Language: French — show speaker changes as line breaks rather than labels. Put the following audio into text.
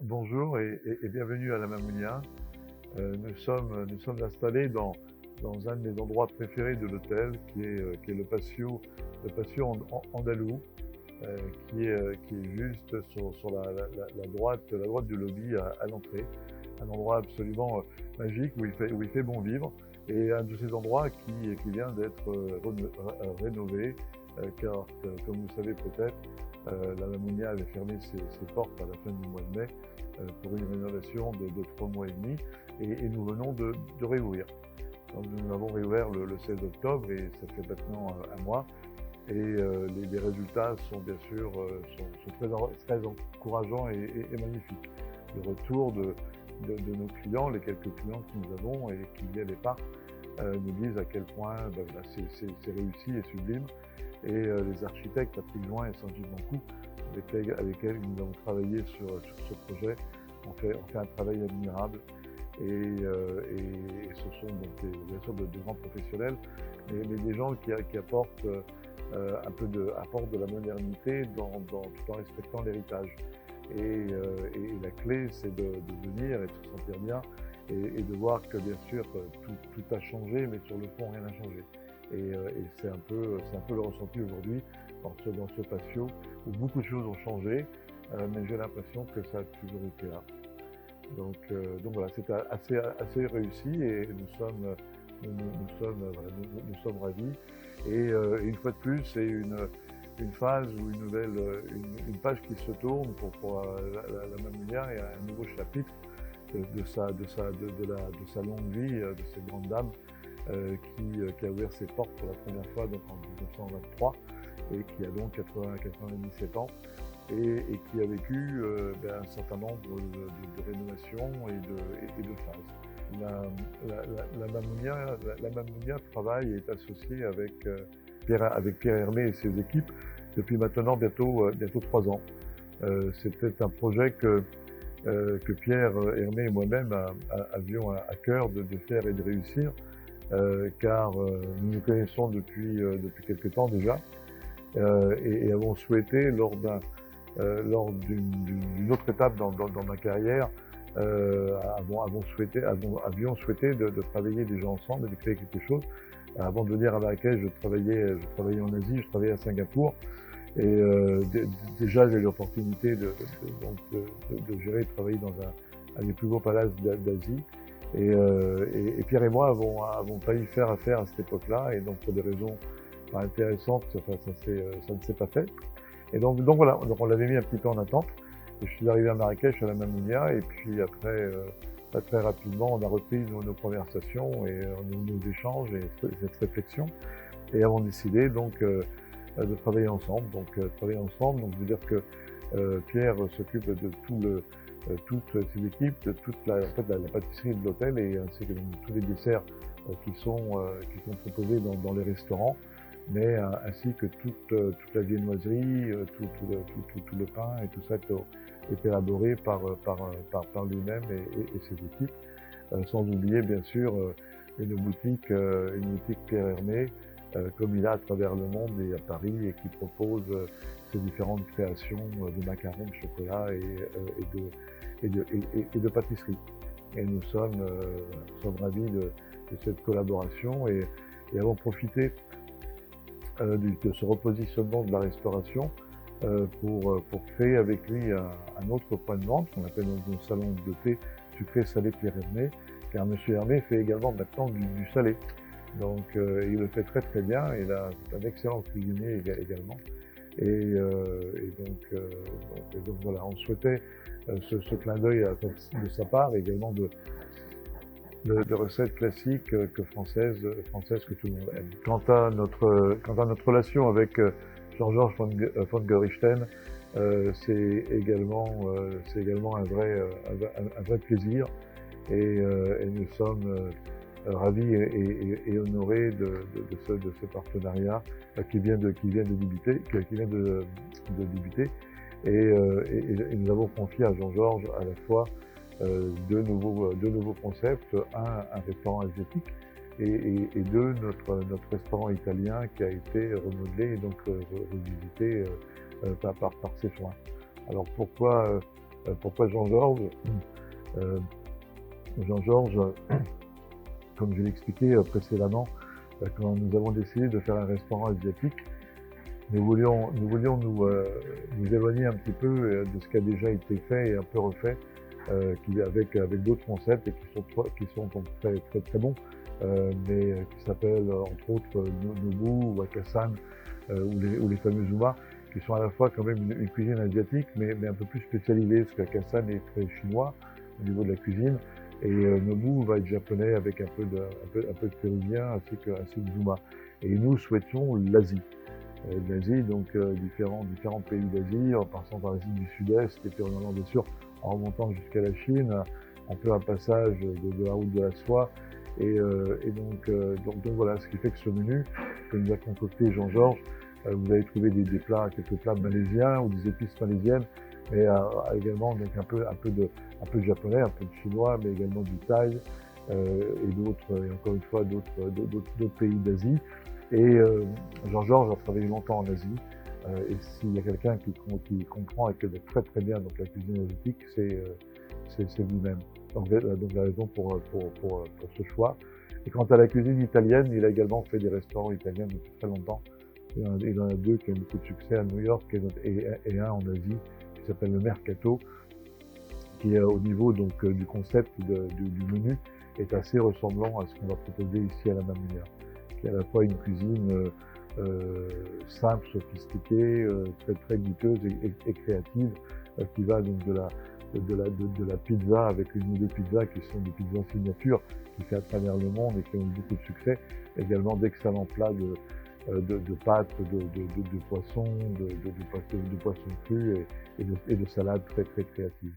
Bonjour et bienvenue à la Mamounia. Nous sommes installés dans un des endroits préférés de l'hôtel, qui est le patio andalou, qui est juste sur la droite du lobby à l'entrée. Un endroit absolument magique où il fait bon vivre, et un de ces endroits qui vient d'être rénové, car comme vous savez peut-être, la Mamounia avait fermé ses portes à la fin du mois de mai pour une rénovation de 3 mois et demi, et nous venons de réouvrir. Donc nous avons réouvert le 16 octobre et ça fait maintenant un mois, et les résultats sont bien sûr très encourageants et magnifiques. Le retour de nos clients, les quelques clients que nous avons et qui viennent les parcs, nous disent à quel point c'est réussi et sublime. Et les architectes Patrick Join et Sanjit Bankou, avec lesquels nous avons travaillé sur ce projet, ont fait un travail admirable. Et ce sont donc bien sûr de grands professionnels, mais des gens qui apportent apportent de la modernité tout en respectant l'héritage. Et la clé, c'est de venir et de se sentir bien, et de voir que bien sûr tout a changé, mais sur le fond rien n'a changé. Et c'est un peu le ressenti aujourd'hui dans ce patio où beaucoup de choses ont changé, mais j'ai l'impression que ça a toujours été là. Donc voilà, c'est assez réussi, et nous sommes ravis. Et une fois de plus, c'est une phase ou une page qui se tourne pour la Mamounia, et un nouveau chapitre de sa longue vie, de cette grande dame qui a ouvert ses portes pour la première fois donc en 1923, et qui a donc 97 ans, et qui a vécu un certain nombre de rénovations et de phases. La Mamounia travaille et est associée avec Pierre Hermé et ses équipes depuis maintenant bientôt 3 ans. C'était un projet que Pierre Hermé et moi-même avions à cœur de faire et de réussir, car nous nous connaissons depuis quelque temps déjà, et avons souhaité lors d'une autre étape dans ma carrière, avions souhaité de travailler déjà ensemble et de créer quelque chose. Avant de venir à Marrakech, je travaillais en Asie, je travaillais à Singapour, et déjà j'ai eu l'opportunité de gérer et de travailler dans un des plus beaux palaces d'Asie. Et Pierre et moi avons failli faire affaire à cette époque-là, et donc pour des raisons pas intéressantes, ça ne s'est pas fait. Et donc voilà, on l'avait mis un petit peu en attente. Et je suis arrivé à Marrakech à la Mamounia, et puis après, très rapidement, on a repris nos conversations et nos échanges et cette réflexion, et avons décidé donc de travailler ensemble. Donc je veux dire que Pierre s'occupe de toutes ses équipes, de toute la pâtisserie de l'hôtel, et ainsi que de tous les desserts qui sont proposés dans les restaurants, mais ainsi que toute la viennoiserie, tout le pain, et tout ça est élaboré par lui-même et ses équipes, sans oublier bien sûr une boutique Pierre Hermé, comme il a à travers le monde et à Paris, et qui propose ces différentes créations de macarons, de chocolat et de pâtisserie. Et nous sommes ravis de cette collaboration, et avons profité de ce repositionnement de la restauration pour créer avec lui un autre point de vente qu'on appelle nos salons de thé sucré salé Pierre Hermé, car M. Hermé fait également maintenant du salé. Donc il le fait très très bien, et il a un excellent cuisinier également. Et donc voilà, on souhaitait ce clin d'œil de sa part, également de recettes classiques françaises que tout le monde aime. Quant à notre relation avec Jean-Georges von Gerichten, c'est également un vrai plaisir, et nous sommes ravis et honorés de ce partenariat qui vient de débuter, et nous avons confié à Jean-Georges à la fois deux nouveaux concepts, un restaurant asiatique, et deux, notre restaurant italien qui a été remodelé et donc revisité par ses soins. Alors pourquoi Pourquoi Jean-Georges Jean-Georges, comme je l'ai expliqué précédemment, quand nous avons décidé de faire un restaurant asiatique, nous voulions nous éloigner un petit peu de ce qui a déjà été fait et un peu refait, avec d'autres concepts et qui sont donc très bons, mais qui s'appellent entre autres Nobu ou Wakasan ou les fameux Zuma, qui sont à la fois quand même une cuisine asiatique, mais un peu plus spécialisée, parce qu'Wakasan est très chinois au niveau de la cuisine, et Nobu va être japonais avec un peu de péruvien ainsi que Zuma. Et nous souhaitions l'Asie. L'Asie, donc différents pays d'Asie, en passant par l'Asie du Sud-Est, et puis en allant bien sûr en remontant jusqu'à la Chine, un peu un passage de la route de la soie. Et donc voilà, ce qui fait que ce menu que nous a concocté Jean-Georges, vous allez trouver quelques plats malaisiens ou des épices malaisiennes, mais également donc un peu de japonais, un peu de chinois, mais également du thaï et encore une fois d'autres pays d'Asie. Et Jean-Georges a travaillé longtemps en Asie, et s'il y a quelqu'un qui comprend et qui connaît très bien donc la cuisine asiatique, c'est lui-même. Donc la raison pour ce choix. Et quant à la cuisine italienne, il a également fait des restaurants italiens depuis très longtemps. Il en a deux qui ont beaucoup de succès à New York et un en Asie qui s'appelle le Mercato, qui au niveau donc du concept du menu est assez ressemblant à ce qu'on va proposer ici à la Mamounia, qui est à la fois une cuisine simple, sophistiquée, très goûteuse et créative, qui va donc de la pizza avec une ou deux pizzas qui sont des pizzas signature qui fait à travers le monde et qui ont eu beaucoup de succès, également d'excellents plats de pâtes, de poissons, de poissons crus et de salades très créatives.